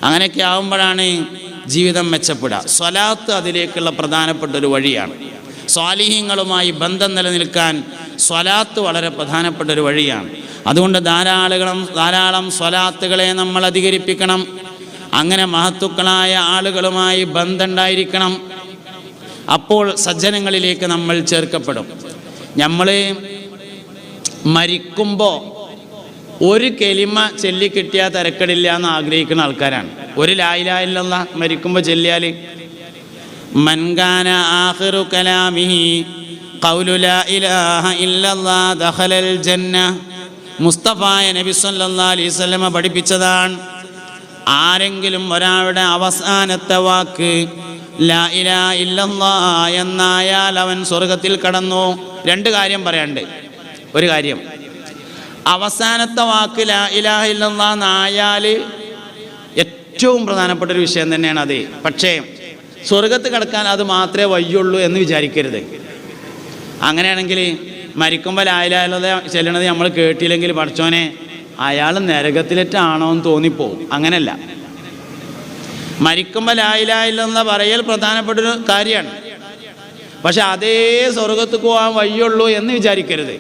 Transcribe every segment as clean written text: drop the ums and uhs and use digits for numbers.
അങ്ങനെയൊക്കെ ആകുമ്പോഴാണ് ജീവിതം മെച്ചപ്പെടുക. സ്വലാത്ത് അതിലേക്കുള്ള പ്രധാനപ്പെട്ട ഒരു വഴിയാണ്. സ്വാലിഹീങ്ങളുമായി ബന്ധം നിലനിൽക്കാൻ സ്വലാത്ത് വളരെ പ്രധാനപ്പെട്ട ഒരു വഴിയാണ്. അതുകൊണ്ട് ധാരാളം സ്വലാത്തുകളെ നമ്മൾ അധികരിപ്പിക്കണം. അങ്ങനെ മഹത്തുക്കളായ ആളുകളുമായി ബന്ധമുണ്ടായിരിക്കണം. അപ്പോൾ സജ്ജനങ്ങളിലേക്ക് നമ്മൾ ചേർക്കപ്പെടും. നമ്മൾ മരിക്കുമ്പോൾ ഒരു കെലിമ ചൊല്ലിക്കിട്ടിയാൽ തരക്കേടില്ല എന്ന് ആഗ്രഹിക്കുന്ന ആൾക്കാരാണ്. ഒരു ലാ ഇലാഹ ഇല്ലല്ലാഹ് മരിക്കുമ്പോൾ ചൊല്ലിയാൽ മൻ കാന ആഖിറു കലാമിഹി ഖൗലു ലാ ഇലാഹ ഇല്ലല്ലാഹ് ദഖലൽ ജന്ന. മുസ്തഫായ നബി സല്ലല്ലാഹു അലൈഹി വസല്ലമ പഠിപ്പിച്ചതാണ്. ആരെങ്കിലും ഒരാളുടെ അവസാനത്തെ വാക്ക് ലാ ഇലാഹ ഇല്ലല്ലാഹ് എന്നായാൽ അവൻ സ്വർഗത്തിൽ കടന്നു. രണ്ട് കാര്യം പറയാനുണ്ട്. ഒരു കാര്യം, അവസാനത്തെ വാക്ക് ലാ ഇലാഹ ഇല്ലല്ലാഹ് എന്നായാൽ ഏറ്റവും പ്രധാനപ്പെട്ട ഒരു വിഷയം തന്നെയാണ് അത്. പക്ഷേ സ്വർഗത്ത് കിടക്കാൻ അത് മാത്രമേ വയ്യുള്ളൂ എന്ന് വിചാരിക്കരുത്. അങ്ങനെയാണെങ്കിൽ മരിക്കുമ്പോൾ ലാ ഇലാഹ ഇല്ലല്ലാഹ് ചെല്ലണത് നമ്മൾ കേട്ടില്ലെങ്കിൽ പഠിച്ചോനെ അയാൾ നരകത്തിലേറ്റാണോ എന്ന് തോന്നിപ്പോവും. അങ്ങനെയല്ല, മരിക്കുമ്പോൾ ലാ ഇലാഹ ഇല്ലല്ലാഹ് പറയൽ പ്രധാനപ്പെട്ടൊരു കാര്യമാണ്. പക്ഷെ അതേ സ്വർഗത്ത് പോകാൻ വയ്യുള്ളൂ എന്ന് വിചാരിക്കരുത്.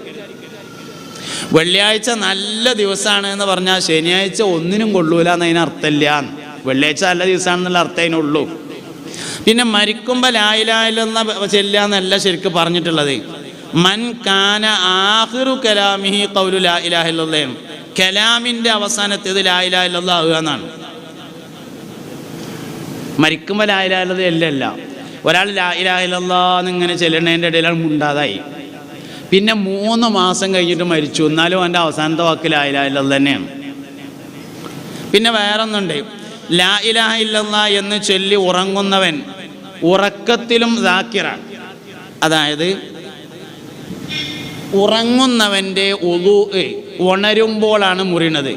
വെള്ളിയാഴ്ച നല്ല ദിവസമാണ് എന്ന് പറഞ്ഞാൽ ശനിയാഴ്ച ഒന്നിനും കൊള്ളൂല എന്നതിന് അർത്ഥമില്ല. വെള്ളിയാഴ്ച നല്ല ദിവസമാണെന്നുള്ള അർത്ഥം അതിനുള്ളൂ. പിന്നെ മരിക്കുമ്പോൾ ലാ ഇലാഹ ഇല്ലല്ലാഹ് ചെല്ലുക എന്നല്ല ശരിക്കും പറഞ്ഞിട്ടുള്ളത്. മൻ കാന ആഖിറു കലാമിഹി ഖൗലു ലാ ഇലാഹ ഇല്ലല്ലാഹ്, കലാമിൻ്റെ അവസാനത്തേത് ലാ ഇലാഹ ഇല്ലല്ലാഹ് ആവുക എന്നാണ്. മരിക്കുമ്പോൾ ലാ ഇലാഹ ഇല്ലല്ലാഹ് അല്ലല്ല. ഒരാൾ ലാ ഇലാഹ ഇല്ലല്ലാഹ് എന്നിങ്ങനെ ചെല്ലണതിൻ്റെ ഇടയിലാണ് മുണ്ടാതായി. പിന്നെ 3 മാസം കഴിഞ്ഞിട്ട് മരിച്ചു, എന്നാലും അവൻ്റെ അവസാനത്തെ വാക്ക് ലാ ഇലാഹ ഇല്ലല്ലാഹ് തന്നെയാണ്. പിന്നെ വേറൊന്നുണ്ട്, ലാ ഇലാഹ ഇല്ലല്ലാഹ് എന്ന് ചൊല്ലി ഉറങ്ങുന്നവൻ ഉറക്കത്തിലും ദാക്കിറാണ്. അതായത് ഉറങ്ങുന്നവൻ്റെ ഉളു ഉണരുമ്പോഴാണ് മുറിയണത്.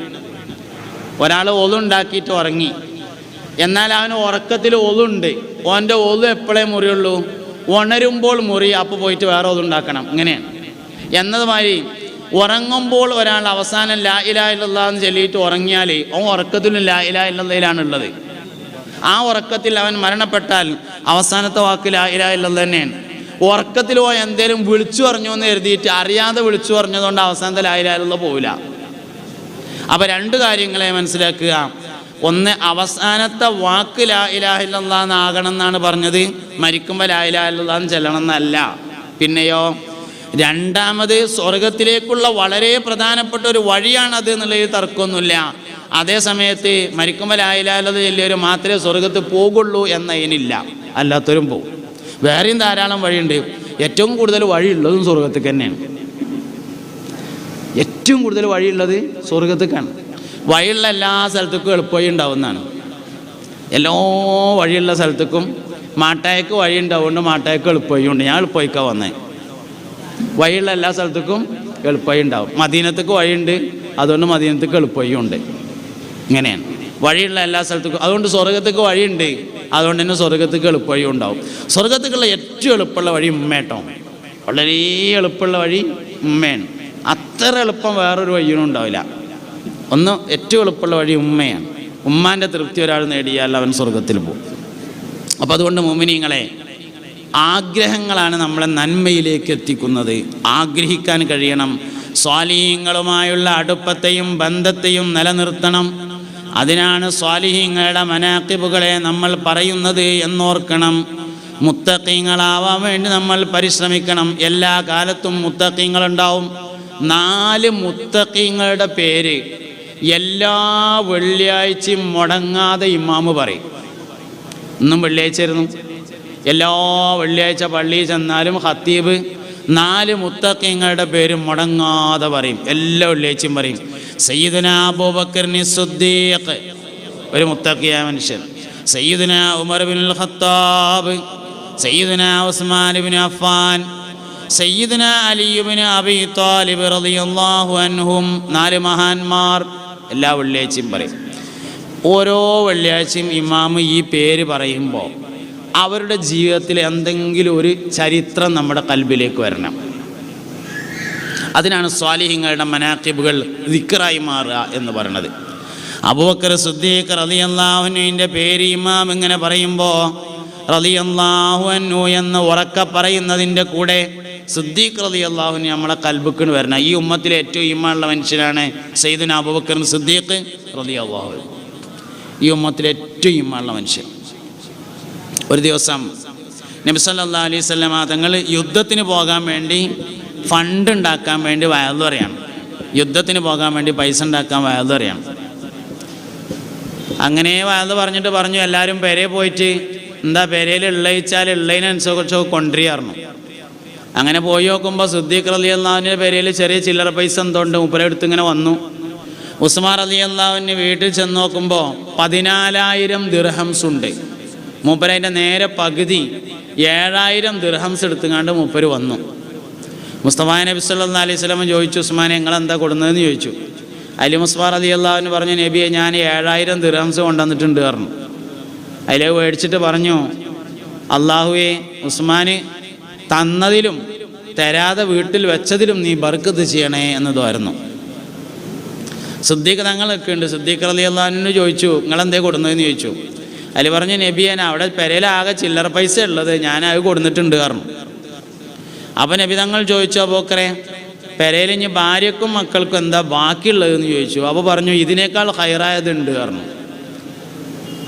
ഒരാൾ ഒളു ഉണ്ടാക്കിയിട്ട് ഉറങ്ങി, എന്നാൽ അവന് ഉറക്കത്തിൽ ഒളുണ്ട്. ഓൻ്റെ ഒളു എപ്പോഴേ മുറിയുള്ളൂ? ഉണരുമ്പോൾ മുറി, അപ്പോൾ പോയിട്ട് വേറെ ഒളു ഉണ്ടാക്കണം. ഇങ്ങനെയാണ്. എന്നതുമാതിരി ഉറങ്ങുമ്പോൾ ഒരാൾ അവസാനം ലാ ഇലാഹ ഇല്ലല്ലാഹ് എന്ന് ചൊല്ലിയിട്ട് ഉറങ്ങിയാൽ അവൻ ഉറക്കത്തിലും ലാ ഇലാഹ ഇല്ലല്ലാഹിലാണുള്ളത്. ആ ഉറക്കത്തിൽ അവൻ മരണപ്പെട്ടാൽ അവസാനത്തെ വാക്ക് ലാ ഇലാഹ ഇല്ലല്ലാഹ് തന്നെയാണ്. ഉറക്കത്തിൽ പോയി എന്തേലും വിളിച്ചു പറഞ്ഞു എന്ന് കരുതിയിട്ട് അറിയാതെ വിളിച്ചു പറഞ്ഞതുകൊണ്ട് അവസാനത്തെ ലാ ഇലാഹ ഇല്ലല്ലാഹ് പോവില്ല. അപ്പോൾ 2 കാര്യങ്ങളെ മനസ്സിലാക്കുക. ഒന്ന്, അവസാനത്തെ വാക്ക് ലാ ഇലാഹ ഇല്ലല്ലാഹ് എന്നാകണം എന്നാണ് പറഞ്ഞത്. മരിക്കുമ്പോൾ ലാ ഇലാഹ ഇല്ലല്ലാഹ് എന്ന് ചെല്ലണം എന്നല്ല. പിന്നെയോ രണ്ടാമത്, സ്വർഗത്തിലേക്കുള്ള വളരെ പ്രധാനപ്പെട്ട ഒരു വഴിയാണത് എന്നുള്ളതിൽ തർക്കമൊന്നുമില്ല. അതേ സമയത്ത് മരിക്കുമ്പോൾ ലാ ഇലാഹ ഇല്ലല്ലാഹ് ചൊല്ലിയവർ മാത്രമേ സ്വർഗത്ത് പോകുള്ളൂ എന്നതിനില്ല, അല്ലാത്തവരും പോകും. വേറെയും ധാരാളം വഴിയുണ്ട്. ഏറ്റവും കൂടുതൽ വഴിയുള്ളതും സ്വർഗത്തേക്ക് തന്നെയാണ്. ഏറ്റവും കൂടുതൽ വഴിയുള്ളത് സ്വർഗത്തേക്കാണ്. വഴിയുള്ള എല്ലാ സ്ഥലത്തേക്കും എളുപ്പവഴി ഉണ്ടാവുന്നതാണ്. എല്ലാ വഴിയുള്ള സ്ഥലത്തേക്കും മാട്ടായക്ക് വഴി ഉണ്ടാവുകൊണ്ട് മാട്ടായക്ക് എളുപ്പവഴി ഉണ്ട്. ഞാൻ എളുപ്പവഴിക്കാണ് വന്നത്. വഴിയുള്ള എല്ലാ സ്ഥലത്തേക്കും എളുപ്പവഴി ഉണ്ടാവും. മദീനത്തേക്ക് വഴിയുണ്ട്, അതുകൊണ്ട് മദീനത്തേക്ക് എളുപ്പവഴി ഉണ്ട്. ഇങ്ങനെയാണ് വഴിയുള്ള എല്ലാ സ്ഥലത്തേക്കും. അതുകൊണ്ട് സ്വർഗത്തേക്ക് വഴിയുണ്ട്, അതുകൊണ്ട് തന്നെ സ്വർഗത്തേക്ക് എളുപ്പവഴി ഉണ്ടാവും. സ്വർഗത്തേക്കുള്ള ഏറ്റവും എളുപ്പമുള്ള വഴി ഉമ്മേട്ടോ. വളരെ എളുപ്പമുള്ള വഴി ഉമ്മയാണ്. അത്ര എളുപ്പം വേറൊരു വഴിയും ഉണ്ടാവില്ല. ഏറ്റവും എളുപ്പമുള്ള വഴി ഉമ്മയാണ്. ഉമ്മാൻ്റെ തൃപ്തി ഒരാൾ നേടിയാൽ അവൻ സ്വർഗത്തിൽ പോകും. അപ്പോൾ അതുകൊണ്ട് മുഅ്മിനീങ്ങളെ, ആഗ്രഹങ്ങളാണ് നമ്മളെ നന്മയിലേക്ക് എത്തിക്കുന്നത്. ആഗ്രഹിക്കാൻ കഴിയണം. സ്വാലിഹീങ്ങളുമായുള്ള അടുപ്പത്തെയും ബന്ധത്തെയും നിലനിർത്തണം. അതിനാണ് സ്വാലിഹീങ്ങളുടെ മനാഖിബുകളെ നമ്മൾ പറയുന്നത് എന്നോർക്കണം. മുത്തഖീങ്ങളാവാൻ വേണ്ടി നമ്മൾ പരിശ്രമിക്കണം. എല്ലാ കാലത്തും മുത്തഖീങ്ങളുണ്ടാവും. 4 മുത്തഖീങ്ങളുടെ പേര് എല്ലാ വെള്ളിയാഴ്ചയും മുടങ്ങാതെ ഇമാമ് പറയും. ഇന്നും വെള്ളിയാഴ്ചയായിരുന്നു. എല്ലാ വെള്ളിയാഴ്ച പള്ളിയിൽ ചെന്നാലും ഖത്തീബ് 4 മുത്തഖീങ്ങളുടെ പേര് മുടങ്ങാതെ പറയും. എല്ലാ വെള്ളിയാഴ്ചയും പറയും. സയ്യിദുനാ അബൂബക്കർ സിദ്ദീഖ്, ഒരു മുത്തഖിയായ മനുഷ്യൻ. സയ്യിദുനാ ഉമർ ഇബ്നുൽ ഖത്താബ്, സയ്യിദുനാ ഉസ്മാൻ ഇബ്നു അഫ്ഫാൻ, സയ്യിദുനാ അലി ഇബ്നു അബീ ത്വാലിബ് റളിയല്ലാഹു അൻഹും. 4 മഹാന്മാർ എല്ലാ വെള്ളിയാഴ്ചയും പറയും. ഓരോ വെള്ളിയാഴ്ചയും ഇമാമ് ഈ പേര് പറയുമ്പോൾ അവരുടെ ജീവിതത്തിൽ എന്തെങ്കിലും ഒരു ചരിത്രം നമ്മുടെ കൽബിലേക്ക് വരണം. അതിനാണ് സ്വാലിഹീങ്ങളുടെ മനാഖിബുകൾ ദിക്റായി മാറുക എന്ന് പറയുന്നത്. അബൂബക്കർ സിദ്ദീഖ് റളിയല്ലാഹു അൻഹുവിൻ്റെ പേര് ഇമാം ഇങ്ങനെ പറയുമ്പോൾ റളിയല്ലാഹു അൻഹു എന്ന് ഉറക്കെ പറയുന്നതിൻ്റെ കൂടെ സിദ്ദീഖ് റളിയല്ലാഹു അൻഹു നമ്മളെ കൽബിക്ക് വരണം. ഈ ഉമ്മത്തിലെ ഏറ്റവും ഈമാനുള്ള മനുഷ്യനാണ് സയ്യിദുനാ അബൂബക്കർ സിദ്ദീഖ് റളിയല്ലാഹു അൻഹു. ഈ ഉമ്മത്തിലെ ഏറ്റവും ഈമാനുള്ള മനുഷ്യൻ. ഒരു ദിവസം നബി സല്ലല്ലാഹു അലൈഹി വസല്ലമ തങ്ങൾ യുദ്ധത്തിന് പോകാൻ വേണ്ടി ഫണ്ട് ഉണ്ടാക്കാൻ വേണ്ടി വയലു പറയാണ്. യുദ്ധത്തിന് പോകാൻ വേണ്ടി പൈസ ഉണ്ടാക്കാൻ വയലു പറയാണ്. അങ്ങനെ വയലു പറഞ്ഞിട്ട് പറഞ്ഞു, എല്ലാവരും പെരയിൽ പോയിട്ട് എന്താ പെരയിൽ ഉള്ളയിച്ചാൽ ഉള്ളതിനനുസരിച്ച് കൊണ്ടുവരികയായിരുന്നു. അങ്ങനെ പോയി നോക്കുമ്പോൾ സിദ്ദീഖ് റളിയല്ലാഹുവിൻ്റെ പെരയിൽ ചെറിയ ചില്ലറ പൈസ എന്തുകൊണ്ട് മുപ്പരെടുത്ത് ഇങ്ങനെ വന്നു. ഉസ്മാൻ റളിയല്ലാഹുവിൻ്റെ വീട്ടിൽ ചെന്ന് നോക്കുമ്പോൾ 14,000 ദിർഹംസ് ഉണ്ട്. മൂപ്പരതിൻ്റെ നേരെ പകുതി 7,000 ദിർഹംസ് എടുത്തുകൊണ്ട് മൂപ്പര് വന്നു. മുസ്തഫ നബി സല്ലല്ലാഹു അലൈഹി വസല്ലം ചോദിച്ചു, ഉസ്മാനെ നിങ്ങളെന്താ കൊടുക്കുന്നതെന്ന് ചോദിച്ചു. അതിൽ മുസ്തഫ റളിയല്ലാഹു പറഞ്ഞു, നബിയെ ഞാൻ 7,000 ദിർഹംസ് കൊണ്ടുവന്നിട്ടുണ്ട് പറഞ്ഞു. അതിൽ മേടിച്ചിട്ട് പറഞ്ഞു, അള്ളാഹുവേ ഉസ്മാന് തന്നതിലും തരാതെ വീട്ടിൽ വെച്ചതിലും നീ ബർക്കത്ത് ചെയ്യണേ എന്നതായിരുന്നു. സിദ്ദീഖ് തങ്ങളൊക്കെ ഉണ്ട്. സിദ്ദീഖ് റളിയല്ലാഹു അൻഹു ചോദിച്ചു, നിങ്ങളെന്തേ കൊടുന്നതെന്ന് ചോദിച്ചു. അതിൽ പറഞ്ഞു, നബിയെ അവിടെ പെരയിലാകെ ചില്ലറ പൈസ ഉള്ളത്, ഞാൻ അത് കൊടുത്തിട്ടുണ്ട് പറഞ്ഞു. അപ്പം നബി തങ്ങൾ ചോദിച്ചു, അബൂബക്കറെ പെരയിൽ ഇനി ഭാര്യക്കും മക്കൾക്കും എന്താ ബാക്കിയുള്ളതെന്ന് ചോദിച്ചു. അപ്പോൾ പറഞ്ഞു, ഇതിനേക്കാൾ ഹൈറായതുണ്ട് പറഞ്ഞു.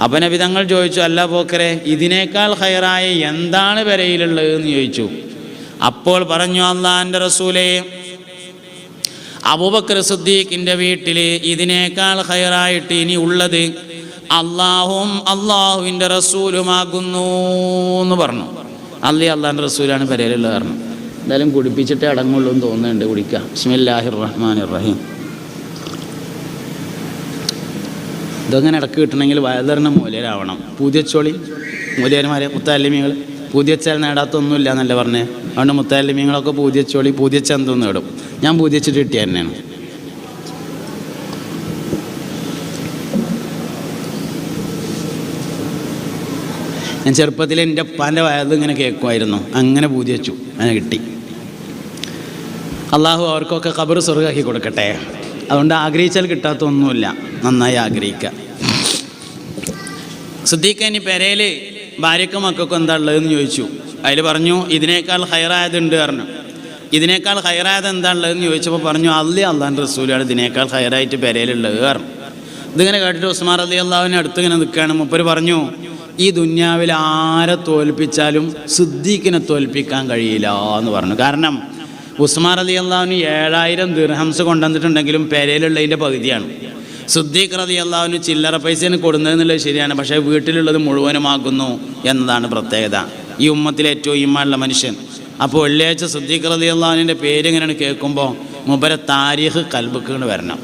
അപ്പം നബി തങ്ങൾ ചോദിച്ചു, അല്ല അബൂബക്കറെ ഇതിനേക്കാൾ ഹൈറായ എന്താണ് പെരയിലുള്ളതെന്ന് ചോദിച്ചു. അപ്പോൾ പറഞ്ഞു, അല്ലാഹുവിൻ്റെ റസൂലേ, അബൂബക്കർ സിദ്ദീഖിൻ്റെ വീട്ടിൽ ഇതിനേക്കാൾ ഹൈറായിട്ട് ഇനി ഉള്ളത് അള്ളാഹും അള്ളാഹുവിൻ്റെ റസൂലുമാകുന്നു എന്ന് പറഞ്ഞു. അള്ളാഹിൻ്റെ റസൂലാണ് പെരയിലുള്ളത് പറഞ്ഞു. എന്തായാലും കുടിപ്പിച്ചിട്ടേ അടങ്ങുള്ളൂ എന്ന് തോന്നുന്നുണ്ട്. കുടിക്കുക. ബിസ്മില്ലാഹിർ റഹ്മാനിർ റഹീം. ഇതങ്ങനെ ഇടക്ക് കിട്ടണമെങ്കിൽ വയലറിന് മൂല്യരാവണം. പൂതിയച്ചോളി മൂല്യന്മാരെ മുത്തല്ലിമീങ്ങൾ പൂതിയച്ചാൽ നേടാത്തൊന്നുമില്ല എന്നല്ല പറഞ്ഞേ. അതുകൊണ്ട് മുത്തല്ലിമീങ്ങളൊക്കെ പൂതിയച്ചോളി പൂതിയച്ച എന്തോന്ന് നേടും. ഞാൻ പൂതിയച്ചിട്ട് കിട്ടിയ തന്നെയാണ്. ഞാൻ ചെറുപ്പത്തിൽ എൻ്റെ ഉപ്പാൻ്റെ വയത് ഇങ്ങനെ കേൾക്കുമായിരുന്നു. അങ്ങനെ പൂതിയച്ചു, അങ്ങനെ കിട്ടി. അള്ളാഹു അവർക്കൊക്കെ ഖബർ സ്വർഗ്ഗമാക്കി കൊടുക്കട്ടെ. അതുകൊണ്ട് ആഗ്രഹിച്ചാൽ കിട്ടാത്തൊന്നുമില്ല, നന്നായി ആഗ്രഹിക്കുക. സിദ്ദീഖ് ഇനി പെരയിൽ ഭാര്യക്കും മക്കൾക്കും എന്താ ഉള്ളതെന്ന് ചോദിച്ചു. അതിൽ പറഞ്ഞു, ഇതിനേക്കാൾ ഹൈറായതുണ്ട് പറഞ്ഞു. ഇതിനേക്കാൾ ഹൈറായത് എന്താ ഉള്ളതെന്ന് ചോദിച്ചപ്പോൾ പറഞ്ഞു, അള്ളാഹിൻ്റെ റസൂലാണ് ഇതിനേക്കാൾ ഹൈറായിട്ട് പെരയിലുള്ളത് പറഞ്ഞു. ഇതിങ്ങനെ കേട്ടിട്ട് ഉസ്മാൻ റളിയല്ലാഹുവിൻ്റെ അടുത്ത് ഇങ്ങനെ നിൽക്കുകയാണ്. മൂപ്പര് പറഞ്ഞു, ഈ ദുന്യാവിൽ ആരെ തോൽപ്പിച്ചാലും സിദ്ദീഖിനെ തോൽപ്പിക്കാൻ കഴിയില്ല എന്ന് പറഞ്ഞു. കാരണം ഉസ്മാൻ റളിയല്ലാഹുവിന് 7,000 ദിർഹംസ് കൊണ്ടുവന്നിട്ടുണ്ടെങ്കിലും പെരയിലുള്ളതിൻ്റെ പകുതിയാണ്. സിദ്ദീഖ് റളിയല്ലാഹുവിന് ചില്ലറ പൈസയാണ് കൊടുക്കുന്നതെന്നുള്ളത് ശരിയാണ്, പക്ഷേ വീട്ടിലുള്ളത് മുഴുവനുമാകുന്നു എന്നതാണ് പ്രത്യേകത. ഈ ഉമ്മത്തിലെ ഏറ്റവും ഈമാനുള്ള മനുഷ്യൻ. അപ്പോൾ വെള്ളിയാഴ്ച സിദ്ദീഖ് റളിയല്ലാഹുവിൻ്റെ പേര് ഇങ്ങനെയാണ് കേൾക്കുമ്പോൾ മൂപ്പരെ താരീഖ് കൽബിക്ക് വരണം.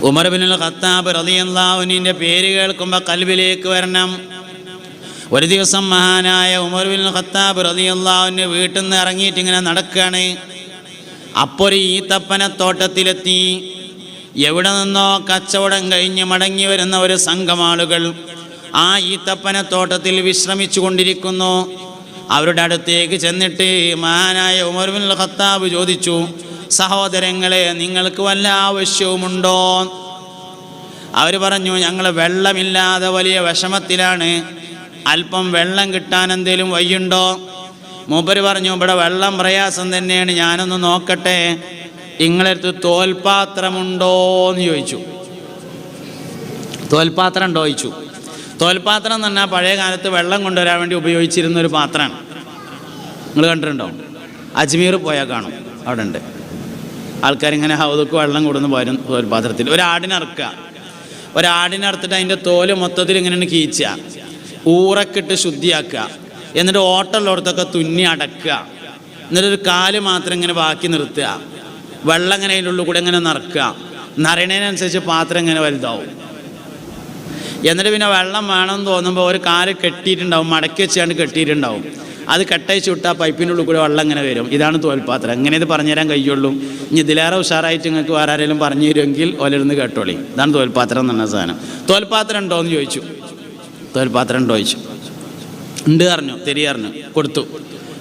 ഉമർ ഇബ്നുൽ ഖത്താബ് റളിയല്ലാഹുവിൻ്റെ പേര് കേൾക്കുമ്പോൾ കൽബിലേക്ക് വരണം. ഒരു ദിവസം മഹാനായ ഉമർ ഇബ്നുൽ ഖത്താബ് റളിയല്ലാഹുവിൻ്റെ വീട്ടിൽ നിന്ന് ഇറങ്ങിയിട്ട് ഇങ്ങനെ നടക്കുകയാണ്. അപ്പോൾ ഒരു ഈത്തപ്പനത്തോട്ടത്തിലെത്തി. എവിടെ നിന്നോ കച്ചവടം കഴിഞ്ഞ് മടങ്ങി വരുന്ന ഒരു സംഘം ആളുകൾ ആ ഈത്തപ്പനത്തോട്ടത്തിൽ വിശ്രമിച്ചു കൊണ്ടിരിക്കുന്നു. അവരുടെ അടുത്തേക്ക് ചെന്നിട്ട് മഹാനായ ഉമർ ഇബ്നുൽ ഖത്താബ് ചോദിച്ചു, സഹോദരങ്ങളെ, നിങ്ങൾക്ക് വല്ല ആവശ്യവുമുണ്ടോ? അവർ പറഞ്ഞു, ഞങ്ങൾ വെള്ളമില്ലാതെ വലിയ വിഷമത്തിലാണ്, അല്പം വെള്ളം കിട്ടാൻ എന്തേലും വഴിയുണ്ടോ? മൂപ്പര് പറഞ്ഞു, ഇവിടെ വെള്ളം പ്രയാസം തന്നെയാണ്, ഞാനൊന്ന് നോക്കട്ടെ, നിങ്ങളടുത്ത് തോൽപാത്രമുണ്ടോ എന്ന് ചോദിച്ചു. തോൽപാത്രം ഉണ്ടോ ചോദിച്ചു. തോൽപാത്രം എന്ന് പറഞ്ഞാൽ പഴയ കാലത്ത് വെള്ളം കൊണ്ടുവരാൻ വേണ്ടി ഉപയോഗിച്ചിരുന്നൊരു പാത്രമാണ്. നിങ്ങൾ കണ്ടിട്ടുണ്ടോ? അജ്മീർ പോയാൽ കാണും, അവിടെ ഉണ്ട്. ആൾക്കാരിങ്ങനെ ഹൗദക്ക് വെള്ളം കൊടുന്ന് പോരും തോൽപാത്രത്തിൽ. ഒരാടിനറുത്തിട്ട് അതിൻ്റെ തോല് മൊത്തത്തിൽ ഇങ്ങനെ കീച്ചുക, ഊറക്കിട്ട് ശുദ്ധിയാക്കുക, എന്നിട്ട് ഓട്ടമുള്ളടത്തൊക്കെ തുന്നി അടക്കുക, എന്നിട്ടൊരു കാല് മാത്രം ഇങ്ങനെ ബാക്കി നിർത്തുക, വെള്ളം ഇങ്ങനെ അതിൻ്റെ ഉള്ളിൽ കൂടെ ഇങ്ങനെ നിറക്കുക. നിറയണതിനനുസരിച്ച് പാത്രം ഇങ്ങനെ വലുതാവും. എന്നിട്ട് പിന്നെ വെള്ളം വേണമെന്ന് തോന്നുമ്പോൾ ഒരു കാല് കെട്ടിയിട്ടുണ്ടാവും, മടക്കി വെച്ചാണ്ട് കെട്ടിയിട്ടുണ്ടാവും. അത് കെട്ടയച്ച് വിട്ടാൽ പൈപ്പിൻ്റെ ഉള്ളിൽ കൂടെ വെള്ളം ഇങ്ങനെ വരും. ഇതാണ് തോൽപാത്രം. എങ്ങനെ ഇത് പറഞ്ഞുതരാൻ കഴിയുള്ളൂ. ഇനി ഇതിലേറെ ഉഷാറായിട്ട് നിങ്ങൾക്ക് വേറെ ആരെങ്കിലും പറഞ്ഞു തരുമെങ്കിൽ ഓലിരുന്ന് കേട്ടോളി. ഇതാണ് തോൽപാത്രം എന്ന് പറഞ്ഞ സാധനം. തോൽപാത്രം ഉണ്ടോ എന്ന് ചോദിച്ചു. തോൽപാത്രം ഉണ്ടോ ചോദിച്ചു. ഉണ്ട് പറഞ്ഞു, തെരിയറിഞ്ഞു, കൊടുത്തു.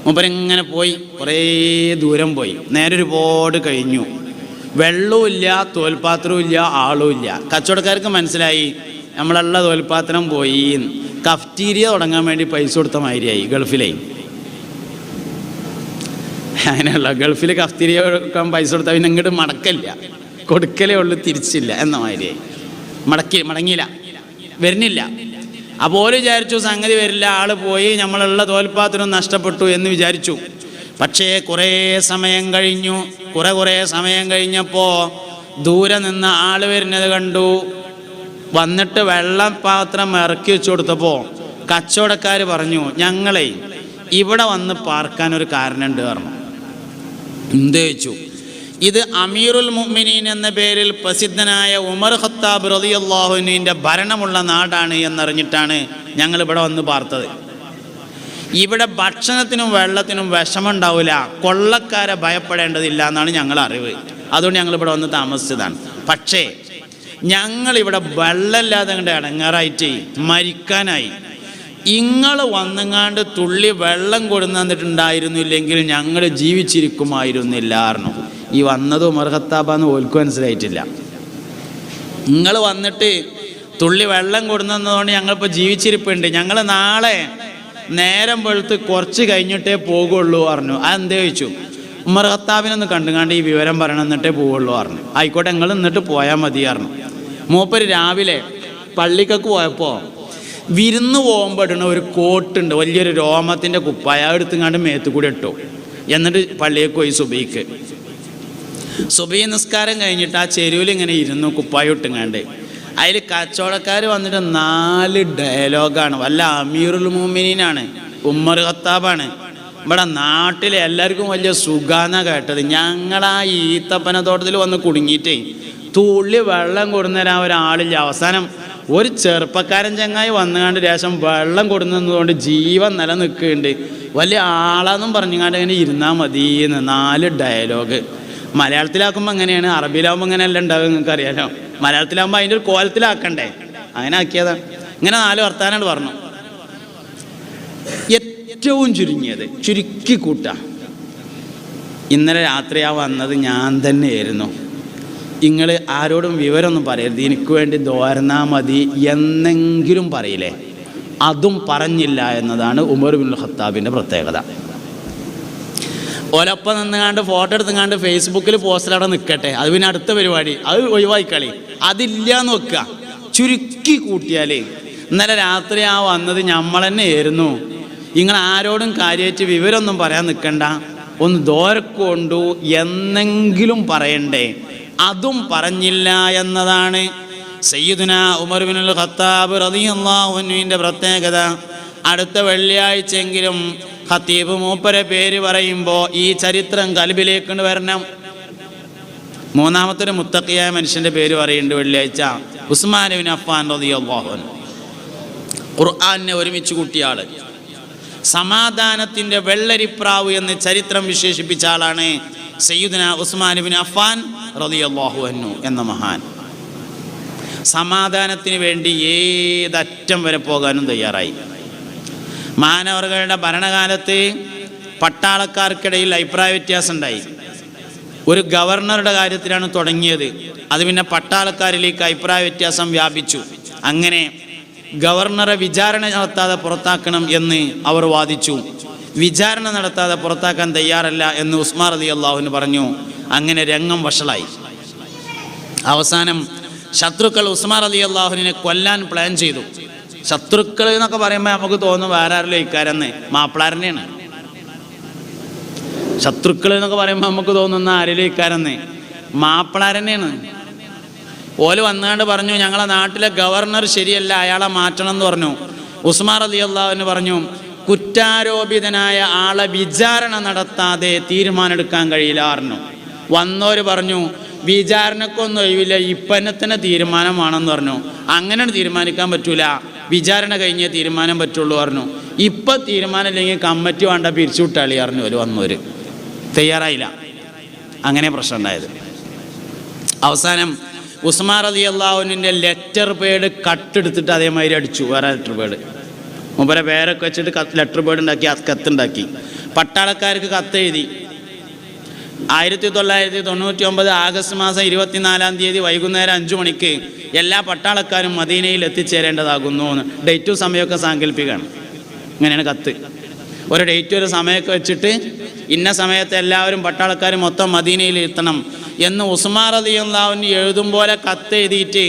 മൂപ്പരിങ്ങനെ പോയി, കുറേ ദൂരം പോയി, നേരെ ഒരുപാട് കഴിഞ്ഞു. വെള്ളവും ഇല്ല, തോൽപാത്രവും ഇല്ല, ആളും ഇല്ല. കച്ചവടക്കാർക്ക് മനസ്സിലായി നമ്മളുള്ള തോൽപാത്രം പോയി. കഫ്റ്റീരിയ തുടങ്ങാൻ വേണ്ടി പൈസ കൊടുത്ത മാതിരിയായി ഗൾഫിലേ. അങ്ങനെയുള്ള ഗൾഫിൽ കഫ്റ്റീരിയ കൊടുക്കാൻ പൈസ കൊടുത്താൽ പിന്നെ ഇങ്ങോട്ട് മടക്കല്ല, കൊടുക്കലേ ഉള്ളു, തിരിച്ചില്ല എന്ന മാതിരിയായി. മടങ്ങിയില്ല, വരുന്നില്ല. അപ്പോൾ ഓര് വിചാരിച്ചു സംഗതി വരില്ല, ആൾ പോയി, നമ്മളുള്ള തോൽപാത്രം നഷ്ടപ്പെട്ടു എന്ന് വിചാരിച്ചു. പക്ഷേ കുറേ സമയം കഴിഞ്ഞപ്പോൾ ദൂരെ നിന്ന് ആൾ വരുന്നത് കണ്ടു. വന്നിട്ട് വെള്ളപാത്രം ഇറക്കി വെച്ചു കൊടുത്തപ്പോൾ കച്ചവടക്കാർ പറഞ്ഞു, ഞങ്ങളെ ഇവിടെ വന്ന് പാർക്കാൻ ഒരു കാരണമുണ്ട് പറഞ്ഞു. എന്ത് ചോദിച്ചു? ഇത് അമീറുൽ മുഅ്മിനീൻ എന്ന പേരിൽ പ്രസിദ്ധനായ ഉമർ ഖത്താബ് റളിയല്ലാഹു അൻഹുവിൻ്റെ ഭരണമുള്ള നാടാണ് എന്നറിഞ്ഞിട്ടാണ് ഞങ്ങൾ ഇവിടെ വന്ന് പാർത്തത്. ഇവിടെ ഭക്ഷണത്തിനും വെള്ളത്തിനും വിഷമമുണ്ടാവില്ല, കൊള്ളക്കാരെ ഭയപ്പെടേണ്ടതില്ല എന്നാണ് ഞങ്ങളുടെ അറിവ്. അതുകൊണ്ട് ഞങ്ങളിവിടെ വന്ന് താമസിച്ചതാണ്. പക്ഷേ ഞങ്ങളിവിടെ വെള്ളമില്ലാതെ കണ്ട് ഇടങ്ങാറായിട്ട് മരിക്കാനായി. ഇങ്ങൾ വന്നങ്ങാണ്ട് തുള്ളി വെള്ളം കൊടുന്നു തന്നിട്ടുണ്ടായിരുന്നില്ലെങ്കിൽ ഞങ്ങൾ ജീവിച്ചിരിക്കുമായിരുന്നില്ല പറഞ്ഞു. ഈ വന്നത് ഉമർ ഖത്താബാന്ന് ഓൽക്ക് മനസ്സിലായിട്ടില്ല. നിങ്ങൾ വന്നിട്ട് തുള്ളി വെള്ളം കൊടുന്നതുകൊണ്ട് ഞങ്ങളിപ്പോൾ ജീവിച്ചിരിപ്പുണ്ട്, ഞങ്ങൾ നാളെ നേരം വെളുത്ത് കുറച്ച് കഴിഞ്ഞിട്ടേ പോകുള്ളൂ പറഞ്ഞു. അതെന്ത് ചോദിച്ചു? ഉമർ ഖത്താബിനൊന്ന് കണ്ടുകാണ്ട് ഈ വിവരം പറയണം, എന്നിട്ടേ പോവുള്ളൂ പറഞ്ഞു. ആയിക്കോട്ടെ, നിങ്ങൾ എന്നിട്ട് പോയാൽ മതി പറഞ്ഞു. മൂപ്പര് രാവിലെ പള്ളിക്കൊക്കെ പോയപ്പോൾ വിരുന്ന് പോകുമ്പോൾ ഇടുന്ന ഒരു കോട്ടുണ്ട്, വലിയൊരു രോമത്തിൻ്റെ കുപ്പായ, എടുത്തുങ്ങാണ്ട് മേത്ത് കൂടി ഇട്ടു. എന്നിട്ട് പള്ളിയൊക്കെ പോയി സുബഹി നിസ്കാരം കഴിഞ്ഞിട്ട് ആ ചെരുവിൽ ഇങ്ങനെ ഇരുന്നു കുപ്പായ ഇട്ടുങ്ങാണ്ട്. അതിൽ കച്ചവടക്കാർ വന്നിട്ട് 4 ഡയലോഗാണ്. വല്ല അമീറുൽ മുഅ്മിനീനാണ്, ഉമർ ഖത്താബാണ്. ഇവിടെ നാട്ടിലെ എല്ലാവർക്കും വലിയ സുഖാന്നാ കേട്ടത്. ഞങ്ങളാ ഈത്തപ്പനത്തോട്ടത്തിൽ വന്ന് കുടുങ്ങിയിട്ടേ തുള്ളി വെള്ളം കൊടുന്നേരാൻ ഒരാളില്ല. അവസാനം ഒരു ചെറുപ്പക്കാരൻ ചങ്ങായി വന്നുകാണ്ട് ശേഷം വെള്ളം കൊടുന്നതുകൊണ്ട് ജീവൻ നിലനിൽക്കുന്നുണ്ട്, വലിയ ആളാന്നും പറഞ്ഞുകൊണ്ട് അങ്ങനെ ഇരുന്നാൽ മതിയെന്ന്. 4 ഡയലോഗ്. മലയാളത്തിലാക്കുമ്പോൾ എങ്ങനെയാണ്, അറബിയിലാകുമ്പോൾ ഇങ്ങനെയല്ല ഉണ്ടാവുക, നിങ്ങൾക്ക് അറിയാലോ. മലയാളത്തിലാകുമ്പോൾ അതിൻ്റെ ഒരു കോലത്തിലാക്കണ്ടേ, അങ്ങനെ ആക്കിയതാണ്. ഇങ്ങനെ 4 വർത്താനാണ് പറഞ്ഞു. ഏറ്റവും ചുരുങ്ങിയത് ചുരുക്കി കൂട്ടാം. ഇന്നലെ രാത്രി വന്നത് ഞാൻ തന്നെയായിരുന്നു. നിങ്ങൾ ആരോടും വിവരമൊന്നും പറയരുത്, എനിക്ക് വേണ്ടി ദോർന്നാൽ മതി എന്നെങ്കിലും പറയില്ലേ, അതും പറഞ്ഞില്ല എന്നതാണ് ഉമർ ഇബ്നുൽ ഖത്താബിൻ്റെ പ്രത്യേകത. ഓലൊപ്പം നിന്നുകാണ്ട് ഫോട്ടോ എടുത്തുകാണ്ട് ഫേസ്ബുക്കിൽ പോസ്റ്ററവിടെ നിൽക്കട്ടെ, അത് പിന്നെ അടുത്ത പരിപാടി, അത് ഒഴിവായിക്കളി, അതില്ല എന്ന് വെക്കുക. ചുരുക്കി കൂട്ടിയാൽ ഇന്നലെ രാത്രി വന്നത് നമ്മൾ തന്നെ ആയിരുന്നു. നിങ്ങൾ ആരോടും കാര്യമായിട്ട് വിവരമൊന്നും പറയാൻ നിൽക്കണ്ട, ഒന്ന് ദോരക്കൊണ്ടു എന്നെങ്കിലും പറയണ്ടേ, അതും പറഞ്ഞില്ല എന്നതാണ് സയ്യിദുനാ ഉമർ ഇബ്നുൽ ഖത്താബ് റളിയല്ലാഹു അൻഹുവിൻ്റെ പ്രത്യേകത. അടുത്ത വെള്ളിയാഴ്ചയെങ്കിലും ഖത്തീബ് മൂപ്പരെ പേര് പറയുമ്പോൾ ഈ ചരിത്രം കൽബിലേക്ക് വരണം. മൂന്നാമത്തെ ഒരു മുത്തഖിയായ മനുഷ്യൻ്റെ പേര് പറയുന്നുണ്ട് വെള്ളിയാഴ്ച, ഉസ്മാൻ ഇബ്നു അഫ്ഫാൻ റളിയല്ലാഹു അൻഹു. ഖുർആനെ ഒരുമിച്ച് കൂട്ടിയ ആള്, സമാധാനത്തിൻ്റെ വെള്ളരിപ്രാവ് എന്ന് ചരിത്രം വിശേഷിപ്പിച്ച ആളാണ് സയ്യിദുനാ ഉസ്മാൻ ഇബ്നു അഫ്ഫാൻ റളിയല്ലാഹു അൻഹു എന്ന മഹാൻ. സമാധാനത്തിന് വേണ്ടി ഏതറ്റം വരെ പോകാനും തയ്യാറായി. മാനവർകളുടെ ഭരണകാലത്ത് പട്ടാളക്കാർക്കിടയിൽ അഭിപ്രായ വ്യത്യാസം ഉണ്ടായി. ഒരു ഗവർണറുടെ കാര്യത്തിലാണ് തുടങ്ങിയത്, അത് പിന്നെ പട്ടാളക്കാരിലേക്ക് അഭിപ്രായ വ്യത്യാസം വ്യാപിച്ചു. അങ്ങനെ ഗവർണറെ വിചാരണ നടത്താതെ പുറത്താക്കണം എന്ന് അവർ വാദിച്ചു. വിചാരണ നടത്താതെ പുറത്താക്കാൻ തയ്യാറല്ല എന്ന് ഉസ്മാൻ റളിയല്ലാഹു അൻഹു പറഞ്ഞു. അങ്ങനെ രംഗം വഷളായി. അവസാനം ശത്രുക്കൾ ഉസ്മാൻ റളിയല്ലാഹുവിനെ കൊല്ലാൻ പ്ലാൻ ചെയ്തു. ശത്രുക്കൾ എന്നൊക്കെ പറയുമ്പോൾ നമുക്ക് തോന്നും വേറെ ആരെങ്കിലും ഇക്കാരെന്ന്, മാപ്പിളാരനെയാണ്. ശത്രുക്കൾ എന്നൊക്കെ പറയുമ്പോൾ നമുക്ക് തോന്നുന്ന ആരെങ്കിലും ഇക്കാരെന്ന്, മാപ്പിളാരനെയാണ്. ഓല് വന്നുകൊണ്ട് പറഞ്ഞു, ഞങ്ങളെ നാട്ടിലെ ഗവർണർ ശരിയല്ല, അയാളെ മാറ്റണം എന്ന് പറഞ്ഞു. ഉസ്മാൻ റളിയല്ലാഹു അൻഹു പറഞ്ഞു, കുറ്റാരോപിതനായ ആളെ വിചാരണ നടത്താതെ തീരുമാനമെടുക്കാൻ കഴിയില്ല പറഞ്ഞു. വന്നവർ പറഞ്ഞു, വിചാരണക്കൊന്നും ഒഴിവില്ല, ഇപ്പന്നത്തിന് തീരുമാനമാണെന്ന് പറഞ്ഞു. അങ്ങനെ തീരുമാനിക്കാൻ പറ്റൂല, വിചാരണ കഴിഞ്ഞേ തീരുമാനം പറ്റുള്ളൂ പറഞ്ഞു. ഇപ്പം തീരുമാനം ഇല്ലെങ്കിൽ കമ്മിറ്റി വേണ്ട, പിരിച്ചുവിട്ടാളി പറഞ്ഞു. ഒരു വന്നവർ തയ്യാറായില്ല. അങ്ങനെ പ്രശ്നം ഉണ്ടായത്. അവസാനം ഉസ്മാൻ റളിയല്ലാഹു അൻഹുവിൻ്റെ ലെറ്റർ പേഡ് കട്ടെടുത്തിട്ട് അതേമാതിരി അടിച്ചു. വേറെ ലെറ്റർ പേഡ് മുമ്പേ പേരൊക്കെ വെച്ചിട്ട് ലെറ്റർ പേഡ് ഉണ്ടാക്കി, കത്തുണ്ടാക്കി. പട്ടാളക്കാർക്ക് കത്തെഴുതി, 1999 ആഗസ്റ്റ് മാസം 24-ാം തീയതി വൈകുന്നേരം 5 മണിക്ക് എല്ലാ പട്ടാളക്കാരും മദീനയിൽ എത്തിച്ചേരേണ്ടതാകുന്നു. ഡേറ്റും സമയമൊക്കെ സാങ്കല്പികമാണ്. ഇങ്ങനെയാണ് കത്ത്. ഒരു ഡേറ്റ് ഒരു സമയമൊക്കെ വെച്ചിട്ട് ഇന്ന സമയത്ത് എല്ലാവരും പട്ടാളക്കാരും മൊത്തം മദീനയിൽ എത്തണം എന്ന് ഉസ്മാൻ റളിയല്ലാഹു അൻഹു എഴുതും പോലെ കത്ത് എഴുതിയിട്ട്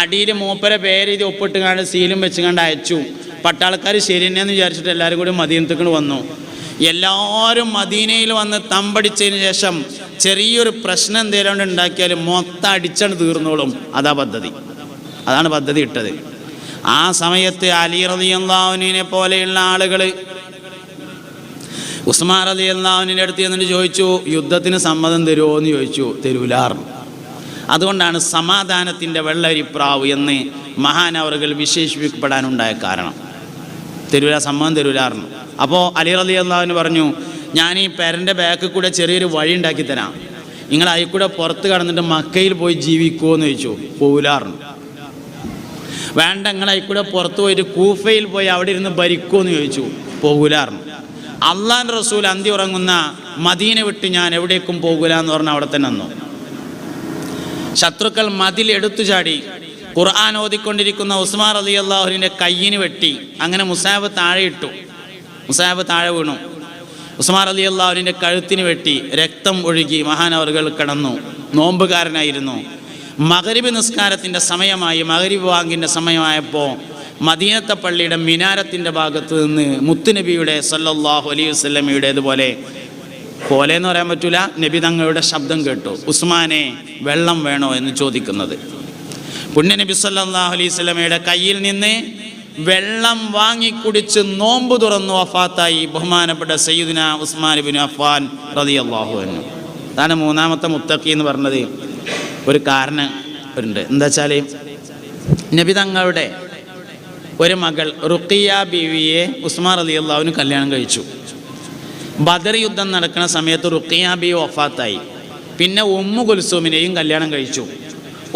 അടിയിൽ മൂപ്പരെ പേരെഴുതി ഒപ്പിട്ട് കണ്ട് സീലും വെച്ച് കണ്ട് അയച്ചു. പട്ടാളക്കാർ ശരി തന്നെയെന്ന് വിചാരിച്ചിട്ട് എല്ലാവരും കൂടി മദീനത്തേക്ക് വന്നു. എല്ലാവരും മദീനയിൽ വന്ന് തമ്പടിച്ചതിന് ശേഷം ചെറിയൊരു പ്രശ്നം എന്തെങ്കിലും ഉണ്ടാക്കിയാലും മൊത്തം അടിച്ചാണ് തീർന്നോളും. അതാണ് പദ്ധതി ഇട്ടത്. ആ സമയത്ത് അലി റളിയല്ലാഹു അൻഹുവിനെ പോലെയുള്ള ആളുകൾ ഉസ്മാൻ റളിയല്ലാഹു അൻഹുവിൻ്റെ അടുത്ത് എന്നിട്ട് ചോദിച്ചു, യുദ്ധത്തിന് സമ്മതം തരുമോ എന്ന് ചോദിച്ചു. തരൂലാർന്നു. അതുകൊണ്ടാണ് സമാധാനത്തിൻ്റെ വെള്ളരിപ്രാവ് എന്ന് മഹാനവറുകൾ വിശേഷിപ്പിക്കപ്പെടാനുണ്ടായ കാരണം. സമ്മതം തരൂലാർന്നു. അപ്പോൾ അലി റളിയല്ലാഹു അൻഹു പറഞ്ഞു, ഞാൻ ഈ പെരൻ്റെ ബാക്കിൽ കൂടെ ചെറിയൊരു വഴി ഉണ്ടാക്കി തരാം, നിങ്ങൾ അതിൽ കൂടെ പുറത്ത് കടന്നിട്ട് മക്കയിൽ പോയി ജീവിക്കുമോ എന്ന് ചോദിച്ചു. പോകൂലാർന്നു. വേണ്ട, നിങ്ങൾ അതിൽ കൂടെ പുറത്ത് പോയിട്ട് കൂഫയിൽ പോയി അവിടെ ഇരുന്ന് ഭരിക്കുമോ എന്ന് ചോദിച്ചു. പോകൂലാർന്നു. അള്ളാഹുവിൻ്റെ റസൂൽ അന്തി ഉറങ്ങുന്ന മദീന വിട്ട് ഞാൻ എവിടേക്കും പോകൂല എന്ന് പറഞ്ഞാൽ അവിടെ തന്നെ നിന്നു. ശത്രുക്കൾ മതിൽ എടുത്തു ചാടി ഖുർആൻ ഓതിക്കൊണ്ടിരിക്കുന്ന ഉസ്മാൻ റളിയല്ലാഹു അൻഹുവിൻ്റെ കയ്യിന് വെട്ടി. അങ്ങനെ മുസാബ് താഴെ ഇട്ടു. മുസാബ് താഴെ വീണു. ഉസ്മാൻ റളിയല്ലാഹു അൻഹുവിൻ്റെ കഴുത്തിന് വെട്ടി. രക്തം ഒഴുകി. മഹാനവറുകൾ കിടന്നു. നോമ്പുകാരനായിരുന്നു. മഗ്രിബ് നിസ്കാരത്തിൻ്റെ സമയമായി. മഗ്രിബ് വാങ്കിൻ്റെ സമയമായപ്പോൾ മദീനത്തെ പള്ളിയുടെ മിനാരത്തിൻ്റെ ഭാഗത്ത് നിന്ന് മുത്തുനബിയുടെ സല്ലല്ലാഹു അലൈഹി വസല്ലമയുടേതുപോലെ എന്ന് പറയാൻ പറ്റൂല, നബി തങ്ങളുടെ ശബ്ദം കേട്ടു. ഉസ്മാനെ, വെള്ളം വേണോ എന്ന് ചോദിക്കുന്നത്. പുണ്യനബി സല്ലല്ലാഹു അലൈഹി വസല്ലമയുടെ കയ്യിൽ നിന്ന് വെള്ളം വാങ്ങിക്കുടിച്ച് നോമ്പ് തുറന്നു വഫാത്തായി ബഹുമാനപ്പെട്ട സയ്യിദുന ഉസ്മാൻ ഇബ്നു അഫ്ഫാൻ റളിയല്ലാഹു അൻഹു. അതാണ് മൂന്നാമത്തെ മുത്തഖി എന്ന് പറഞ്ഞത്. ഒരു കാരണം ഉണ്ട്. എന്താ വെച്ചാൽ നബി തങ്ങളുടെ ഒരു മകൾ റുഖിയ ബീവിയെ ഉസ്മാൻ റളിയല്ലാഹു അൻഹു കല്യാണം കഴിച്ചു. ബദർ യുദ്ധം നടക്കുന്ന സമയത്ത് റുഖിയ ബീവി വഫാത്തായി. പിന്നെ ഉമ്മു കുൽസൂമിനെയും കല്യാണം കഴിച്ചു.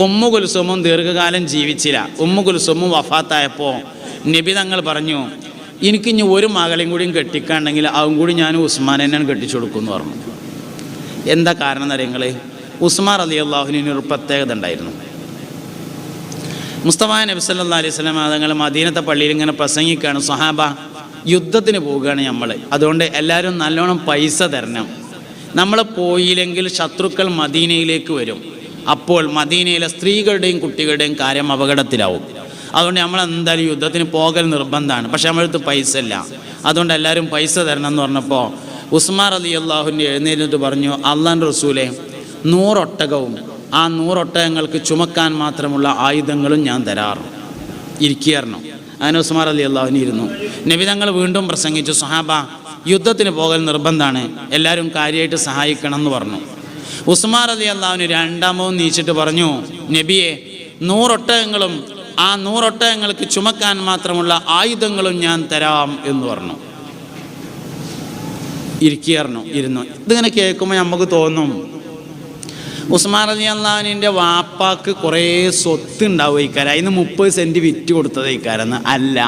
ഉമ്മു കുൽസൂമും ദീർഘകാലം ജീവിച്ചില്ല. ഉമ്മു കുൽസൂമും വഫാത്തായപ്പോൾ നബി തങ്ങൾ പറഞ്ഞു, എനിക്കിനി ഒരു മകളെയും കൂടിയും കെട്ടിക്കാണ്ടെങ്കിൽ അതും കൂടി ഞാൻ ഉസ്മാനെ തന്നെയാണ് കെട്ടിച്ചു കൊടുക്കുമെന്ന് പറഞ്ഞു. എന്താ കാരണം എന്നറിയങ്ങൾ? ഉസ്മാൻ റളിയല്ലാഹു അൻഹുവിന് ഒരു പ്രത്യേകത ഉണ്ടായിരുന്നു. മുസ്തഫ നബി സല്ലല്ലാഹു അലൈഹി വസല്ലം തങ്ങൾ മദീനത്തെ പള്ളിയിൽ ഇങ്ങനെ പ്രസംഗിക്കുകയാണ്, സ്വഹാബ യുദ്ധത്തിന് പോവുകയാണ് നമ്മൾ, അതുകൊണ്ട് എല്ലാവരും നല്ലോണം പൈസ തരണം. നമ്മൾ പോയില്ലെങ്കിൽ ശത്രുക്കൾ മദീനയിലേക്ക് വരും. അപ്പോൾ മദീനയിലെ സ്ത്രീകളുടെയും കുട്ടികളുടെയും കാര്യം അപകടത്തിലാവും. അതുകൊണ്ട് നമ്മൾ എന്തായാലും യുദ്ധത്തിന് പോകൽ നിർബന്ധമാണ്. പക്ഷെ നമ്മളടുത്ത് പൈസ ഇല്ല. അതുകൊണ്ട് എല്ലാവരും പൈസ തരണം എന്ന് പറഞ്ഞപ്പോൾ ഉസ്മാൻ റളിയല്ലാഹു അൻഹു എഴുന്നേറ്റ് പറഞ്ഞു, അല്ലാഹുവിൻ്റെ റസൂലേ, 100 ഒട്ടകവും ആ 100 ഒട്ടകങ്ങൾക്ക് ചുമക്കാൻ മാത്രമുള്ള ആയുധങ്ങളും ഞാൻ തരാറ്. ഇരിക്കുകയായിരുന്നു. അങ്ങനെ ഉസ്മാൻ റളിയല്ലാഹു അൻഹു ഇരുന്നു. നബി തങ്ങൾ വീണ്ടും പ്രസംഗിച്ചു, സ്വഹാബ യുദ്ധത്തിന് പോകൽ നിർബന്ധമാണ്, എല്ലാവരും കാര്യമായിട്ട് സഹായിക്കണം എന്ന് പറഞ്ഞു. ഉസ്മാൻ റളിയല്ലാഹു അൻഹു രണ്ടാമവും നീച്ചിട്ട് പറഞ്ഞു, നബിയെ, 100 ഒട്ടകങ്ങളും ആ 100 ഒട്ടകങ്ങൾക്ക് ചുമക്കാൻ മാത്രമുള്ള ആയുധങ്ങളും ഞാൻ തരാം എന്ന് പറഞ്ഞു. ഇരുന്നു. ഇതിങ്ങനെ കേൾക്കുമ്പോൾ നമുക്ക് തോന്നും ഉസ്മാൻ റളിയല്ലാഹു അൻഹുവിൻ്റെ വാപ്പാക്ക് കുറേ സ്വത്ത് ഉണ്ടാവും ഇക്കാരം, അതിന് 30 സെൻറ്റ് വിറ്റ് കൊടുത്തത് ഇക്കാരെന്ന്. അല്ല,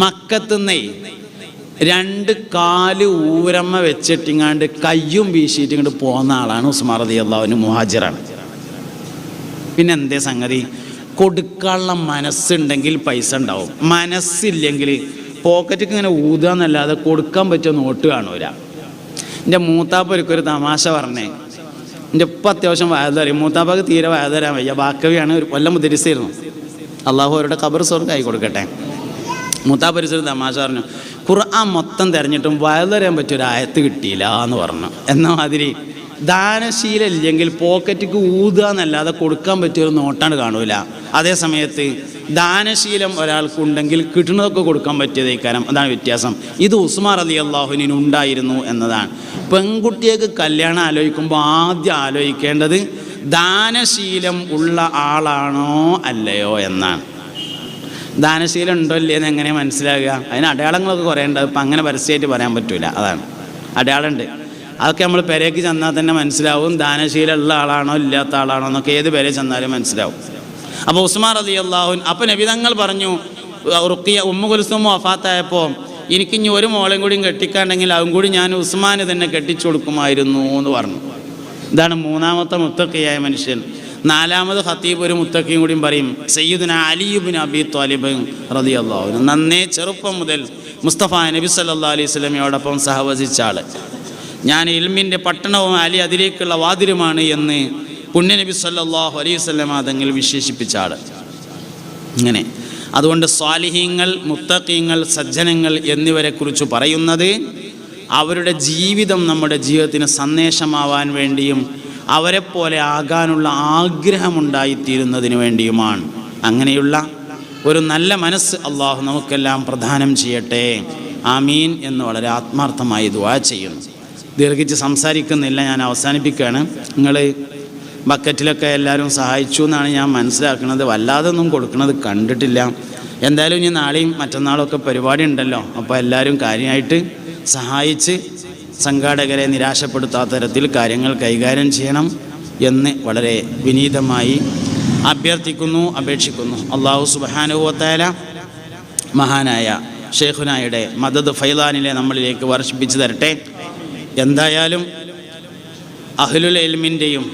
മക്കത്തുനിന്നേ 2 കാല് ഊരമ്മ വെച്ചിട്ടിങ്ങാണ്ട് കയ്യും വീശിയിട്ട് ഇങ്ങോട്ട് പോകുന്ന ആളാണ് ഉസ്മാൻ റളിയല്ലാഹു അൻഹു. മുഹാജിറാണ്. പിന്നെ എന്തേ സംഗതി? കൊടുക്കാനുള്ള മനസ്സുണ്ടെങ്കിൽ പൈസ ഉണ്ടാവും. മനസ്സില്ലെങ്കിൽ പോക്കറ്റിക്ക് ഇങ്ങനെ ഊതാന്നല്ലാതെ കൊടുക്കാൻ പറ്റിയ നോട്ട് കാണൂല. എൻ്റെ മൂത്താപ്പൊരിക്കൊരു തമാശ പറഞ്ഞേ. എൻ്റെ ഉപ്പ അത്യാവശ്യം വയതറിയും. മൂത്താപ്പക്ക് തീരെ വയതരാൻ വയ്യ. ബാക്കവിയാണ്. ഒരു കൊല്ലം മുദ്രിസിരുന്നു. അള്ളാഹു അവരുടെ ഖബർ സ്വർഗ്ഗമായി കൊടുക്കട്ടെ. മൂത്താപ്പൊരിച്ചൊരു തമാശ പറഞ്ഞു, ഖുർആൻ മൊത്തം തിരഞ്ഞിട്ടും വയതറിയാൻ പറ്റിയൊരു ആയത്ത് കിട്ടിയില്ല എന്ന് പറഞ്ഞു. എന്ന മാതിരി ദാനശീലം ഇല്ലെങ്കിൽ പോക്കറ്റിക്ക് ഊതുക എന്നല്ലാതെ കൊടുക്കാൻ പറ്റിയൊരു നോട്ടാണ് കാണൂല. അതേ സമയത്ത് ദാനശീലം ഒരാൾക്കുണ്ടെങ്കിൽ കിട്ടുന്നതൊക്കെ കൊടുക്കാൻ പറ്റിയതേക്കാരം. അതാണ് വ്യത്യാസം. ഇത് ഉസ്മാൻ റളിയല്ലാഹു അൻഹു ഉണ്ടായിരുന്നു എന്നതാണ്. പെൺകുട്ടിയൊക്കെ കല്യാണം ആലോചിക്കുമ്പോൾ ആദ്യം ആലോചിക്കേണ്ടത് ദാനശീലം ഉള്ള ആളാണോ അല്ലയോ എന്നാണ്. ദാനശീലം ഉണ്ടോ ഇല്ലയെന്ന് എങ്ങനെ മനസ്സിലാകുക? അതിന് അടയാളങ്ങളൊക്കെ കുറേ ഉണ്ട്. ഇപ്പം അങ്ങനെ പരസ്യമായിട്ട് പറയാൻ പറ്റില്ല. അതാണ് അടയാളമുണ്ട്. അതൊക്കെ നമ്മൾ പെരേക്ക് ചെന്നാൽ തന്നെ മനസ്സിലാവും ദാനശീലം ഉള്ള ആളാണോ ഇല്ലാത്ത ആളാണോ എന്നൊക്കെ. ഏത് പെരെ ചെന്നാലും മനസ്സിലാവും. അപ്പോൾ ഉസ്മാൻ റളിയല്ലാഹു അൻഹു, അപ്പോൾ നബി തങ്ങൾ പറഞ്ഞു, റുഖിയ ഉമ്മു കുൽസൂം വഫാത്തായപ്പോൾ എനിക്കിനി ഒരു മോളെയും കൂടിയും കെട്ടിക്കാണ്ടെങ്കിൽ അതും കൂടി ഞാൻ ഉസ്മാന് തന്നെ കെട്ടിച്ചു കൊടുക്കുമായിരുന്നു എന്ന് പറഞ്ഞു. ഇതാണ് മൂന്നാമത്തെ മുത്തക്കിയായ മനുഷ്യൻ. നാലാമത് ഖത്തീബ് ഒരു മുത്തക്കിയും കൂടിയും പറയും, സയ്യിദുനാ അലി ഇബ്നു അബീ ത്വാലിബ് റളിയല്ലാഹു അൻഹു. നന്നേ ചെറുപ്പം മുതൽ മുസ്തഫ നബി സല്ലല്ലാഹു അലൈഹി വസല്ലമയോടൊപ്പം സഹവസിച്ച ആൾ. ഞാൻ ഇൽമിൻ്റെ പട്ടണവും അലി അതിലേക്കുള്ള വാതിലുമാണ് എന്ന് പുണ്യനബി സല്ലല്ലാഹു അലൈഹി വസല്ലമ തങ്ങൾ വിശേഷിപ്പിച്ച ആൾ. ഇങ്ങനെ അതുകൊണ്ട് സ്വാലിഹീങ്ങൾ, മുത്തഖീങ്ങൾ, സജ്ജനങ്ങൾ എന്നിവരെക്കുറിച്ച് പറയുന്നത് അവരുടെ ജീവിതം നമ്മുടെ ജീവിതത്തിന് സന്ദേശമാവാൻ വേണ്ടിയും അവരെപ്പോലെ ആകാനുള്ള ആഗ്രഹമുണ്ടായിത്തീരുന്നതിന് വേണ്ടിയുമാണ്. അങ്ങനെയുള്ള ഒരു നല്ല മനസ്സ് അള്ളാഹു നമുക്കെല്ലാം പ്രദാനം ചെയ്യട്ടെ. ആമീൻ എന്ന് വളരെ ആത്മാർത്ഥമായി ദുആ ചെയ്യുന്നു. ദീർഘിച്ച് സംസാരിക്കുന്നില്ല, ഞാൻ അവസാനിപ്പിക്കുകയാണ്. നിങ്ങൾ ബക്കറ്റിലൊക്കെ എല്ലാവരും സഹായിച്ചു എന്നാണ് ഞാൻ മനസ്സിലാക്കുന്നത്. വല്ലാതൊന്നും കൊടുക്കുന്നത് കണ്ടിട്ടില്ല. എന്തായാലും ഇനി നാളെയും മറ്റന്നാളൊക്കെ പരിപാടി ഉണ്ടല്ലോ, അപ്പോൾ എല്ലാവരും കാര്യമായിട്ട് സഹായിച്ച് സംഘാടകരെ നിരാശപ്പെടുത്താത്ത തരത്തിൽ കാര്യങ്ങൾ കൈകാര്യം ചെയ്യണം എന്ന് വളരെ വിനീതമായി അഭ്യർത്ഥിക്കുന്നു, അപേക്ഷിക്കുന്നു. അല്ലാഹു സുബ്ഹാനഹു വ തആല മഹാനായ ഷെയ്ഖുനായുടെ മദദ് ഫൈലാനിലെ നമ്മളിലേക്ക് വർഷിപ്പിച്ചു തരട്ടെ. എന്തായാലും അഹ്ലുൽ ഇൽമിൻ്റെയും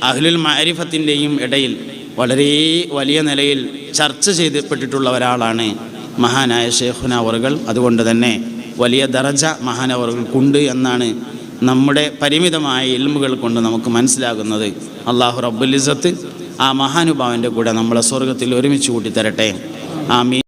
അഹ്ലുൽ മഅരിഫത്തിൻ്റെയും ഇടയിൽ വളരെ വലിയ നിലയിൽ ചർച്ച ചെയ്യപ്പെട്ടിട്ടുള്ള ഒരാളാണ് മഹാനായ ഷെയ്ഖുന അവറുകൾ. അതുകൊണ്ട് തന്നെ വലിയ ദറജ മഹാനവറുകൾക്കുണ്ട് എന്നാണ് നമ്മുടെ പരിമിതമായ ഇൽമുകൾ കൊണ്ട് നമുക്ക് മനസ്സിലാകുന്നത്. അല്ലാഹു റബ്ബുൽ ഇസ്സത്ത് ആ മഹാനുഭാവൻ്റെ കൂടെ നമ്മളെ സ്വർഗത്തിൽ ഒരുമിച്ച് കൂട്ടി തരട്ടെ. ആമീൻ.